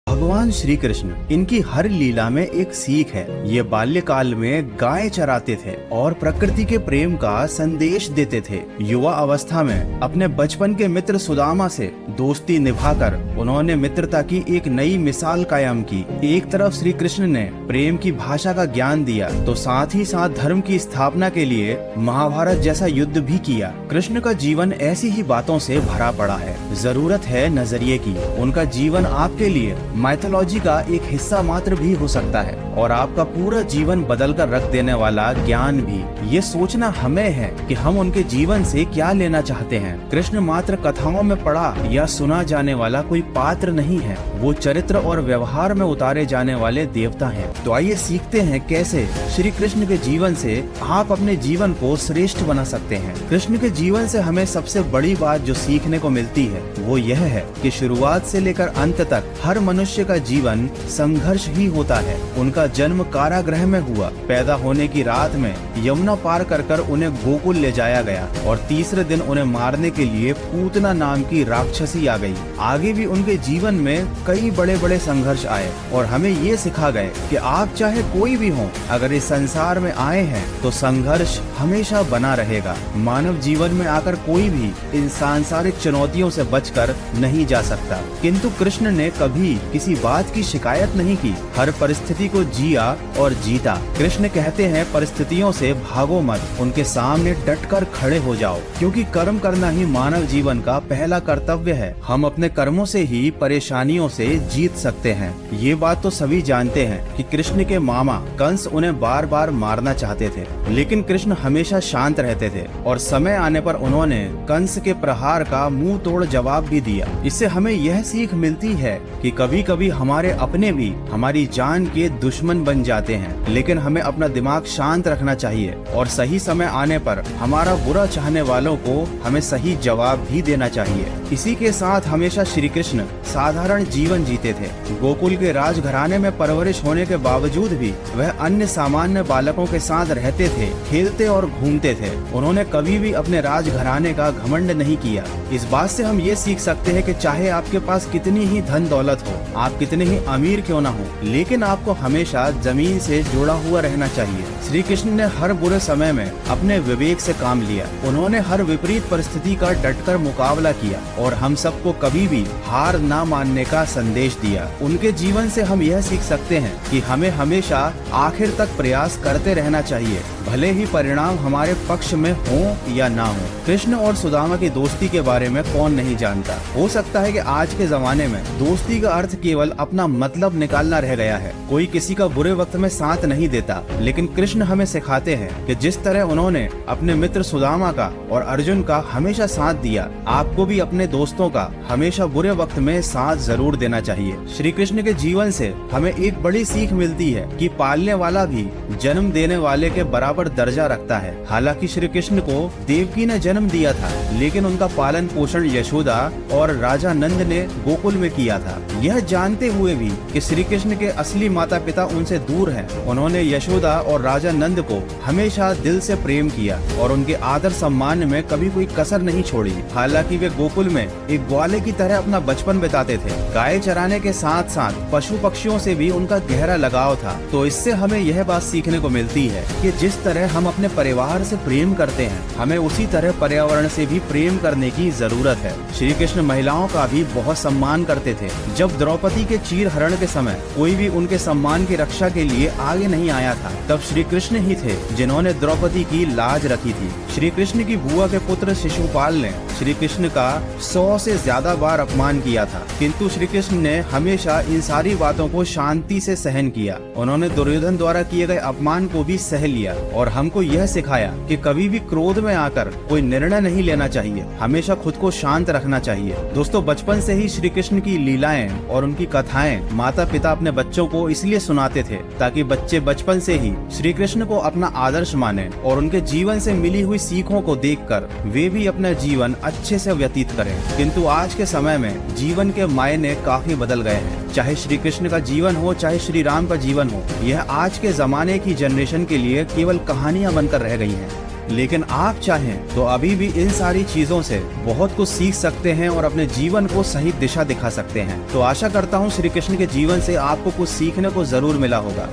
भगवान श्री कृष्ण, इनकी हर लीला में एक सीख है। ये बाल्यकाल में गाय चराते थे और प्रकृति के प्रेम का संदेश देते थे। युवा अवस्था में अपने बचपन के मित्र सुदामा से दोस्ती निभाकर उन्होंने मित्रता की एक नई मिसाल कायम की। एक तरफ श्री कृष्ण ने प्रेम की भाषा का ज्ञान दिया, तो साथ ही साथ धर्म की स्थापना के लिए महाभारत जैसा युद्ध भी किया। कृष्ण का जीवन ऐसी ही बातों से भरा पड़ा है। जरूरत है नजरिए की। उनका जीवन आपके लिए माइथोलॉजी का एक हिस्सा मात्र भी हो सकता है और आपका पूरा जीवन बदल कर रख देने वाला ज्ञान भी। ये सोचना हमें है कि हम उनके जीवन से क्या लेना चाहते हैं। कृष्ण मात्र कथाओं में पढ़ा या सुना जाने वाला कोई पात्र नहीं है, वो चरित्र और व्यवहार में उतारे जाने वाले देवता हैं। तो आइए सीखते हैं कैसे श्री कृष्ण के जीवन से आप अपने जीवन को श्रेष्ठ बना सकते हैं। कृष्ण के जीवन से हमें सबसे बड़ी बात जो सीखने को मिलती है वो यह है कि शुरुआत से लेकर अंत तक हर मनुष्य का जीवन संघर्ष ही होता है। उनका जन्म कारागृह में हुआ। पैदा होने की रात में यमुना पार कर उन्हें गोकुल ले जाया गया और तीसरे दिन उन्हें मारने के लिए पूतना नाम की राक्षसी आ गई। आगे भी उनके जीवन में कई बड़े बड़े संघर्ष आए और हमें ये सिखा गए कि आप चाहे कोई भी हो, अगर इस संसार में आए हैं तो संघर्ष हमेशा बना रहेगा। मानव जीवन में आकर कोई भी इन सांसारिक चुनौतियों से बचकर नहीं जा सकता, किंतु कृष्ण ने कभी किसी बात की शिकायत नहीं की। हर परिस्थिति को जिया और जीता। कृष्ण कहते हैं परिस्थितियों से भागो मत, उनके सामने डटकर खड़े हो जाओ, क्योंकि कर्म करना ही मानव जीवन का पहला कर्तव्य है। हम अपने कर्मों से ही परेशानियों से जीत सकते हैं। ये बात तो सभी जानते हैं कि कृष्ण के मामा कंस उन्हें बार बार मारना चाहते थे, लेकिन कृष्ण हमेशा शांत रहते थे और समय आने पर उन्होंने कंस के प्रहार का मुंह तोड़ जवाब भी दिया। इससे हमें यह सीख मिलती है कि कभी कभी हमारे अपने भी हमारी जान के दुश्मन बन जाते हैं, लेकिन हमें अपना दिमाग शांत रखना चाहिए और सही समय आने पर हमारा बुरा चाहने वालों को हमें सही जवाब भी देना चाहिए। इसी के साथ हमेशा श्री कृष्ण साधारण जीवन जीते थे। गोकुल के राजघराने में परवरिश होने के बावजूद भी वह अन्य सामान्य बालकों के साथ रहते थे, खेलते और घूमते थे। उन्होंने कभी भी अपने राजघराने का घमंड नहीं किया। इस बात से हम ये सीख सकते हैं कि चाहे आपके पास कितनी ही धन दौलत हो, आप कितने ही अमीर क्यों ना हो, लेकिन आपको हमेशा जमीन से जुड़ा हुआ रहना चाहिए। श्री कृष्ण ने हर बुरे समय में अपने विवेक से काम लिया। उन्होंने हर विपरीत परिस्थिति का डटकर मुकाबला किया और हम सबको कभी भी हार ना मानने का संदेश दिया। उनके जीवन से हम यह सीख सकते हैं कि हमें हमेशा आखिर तक प्रयास करते रहना चाहिए, भले ही परिणाम हमारे पक्ष में हो या ना हो। कृष्ण और सुदामा की दोस्ती के बारे में कौन नहीं जानता। हो सकता है कि आज के जमाने में दोस्ती का अर्थ केवल अपना मतलब निकालना रह गया है। कोई किसी का बुरे वक्त में साथ नहीं देता, लेकिन कृष्ण हमें सिखाते हैं कि जिस तरह उन्होंने अपने मित्र सुदामा का और अर्जुन का हमेशा साथ दिया, आपको भी अपने दोस्तों का हमेशा बुरे वक्त में साथ जरूर देना चाहिए। श्री कृष्ण के जीवन से हमें एक बड़ी सीख मिलती है कि पालने वाला भी जन्म देने वाले के बराबर दर्जा रखता है। हालांकि श्री कृष्ण को देवकी ने जन्म दिया था, लेकिन उनका पालन पोषण यशोदा और राजा नंद ने गोकुल में किया था। यह जानते हुए भी कि श्री कृष्ण के असली माता पिता उनसे दूर हैं, उन्होंने यशोदा और राजा नंद को हमेशा दिल से प्रेम किया और उनके आदर सम्मान में कभी कोई कसर नहीं छोड़ी। हालांकि वे गोकुल में एक ग्वाले की तरह अपना बचपन बिताते थे। गाय चराने के साथ साथ पशु पक्षियों से भी उनका गहरा लगाव था। तो इससे हमें यह बात सीखने को मिलती है कि जिस तरह हम अपने परिवार से प्रेम करते हैं, हमें उसी तरह पर्यावरण से भी प्रेम करने की जरूरत है। श्री कृष्ण महिलाओं का भी बहुत सम्मान करते थे। जब द्रौपदी के चीर हरण के समय कोई भी उनके सम्मान की रक्षा के लिए आगे नहीं आया था, तब श्री कृष्ण ही थे जिन्होंने द्रौपदी की लाज रखी थी। श्री कृष्ण की बुआ के पुत्र शिशुपाल ने श्री कृष्ण का 100 से ज्यादा बार अपमान किया था, किंतु श्री कृष्ण ने हमेशा इन सारी बातों को शांति से सहन किया। उन्होंने दुर्योधन द्वारा किए गए अपमान को भी सह लिया और हमको यह सिखाया कि कभी भी क्रोध में आकर कोई निर्णय नहीं लेना चाहिए, हमेशा खुद को शांत रखना चाहिए। दोस्तों, बचपन से ही श्री कृष्ण की लीलाएं और उनकी कथाएं माता पिता अपने बच्चों को इसलिए सुनाते थे ताकि बच्चे बचपन से ही श्री कृष्ण को अपना आदर्श माने और उनके जीवन से मिली हुई सीखों को देखकर वे भी अपना जीवन अच्छे से व्यतीत करें। किंतु आज के समय में जीवन के मायने काफी बदल गए हैं। चाहे श्री कृष्ण का जीवन हो, चाहे श्री राम का जीवन हो, यह आज के जमाने की जनरेशन के लिए केवल कहानियां बनकर रह गई हैं। लेकिन आप चाहें तो अभी भी इन सारी चीजों से बहुत कुछ सीख सकते हैं और अपने जीवन को सही दिशा दिखा सकते हैं। तो आशा करता हूँ श्री कृष्ण के जीवन से आपको कुछ सीखने को जरूर मिला होगा।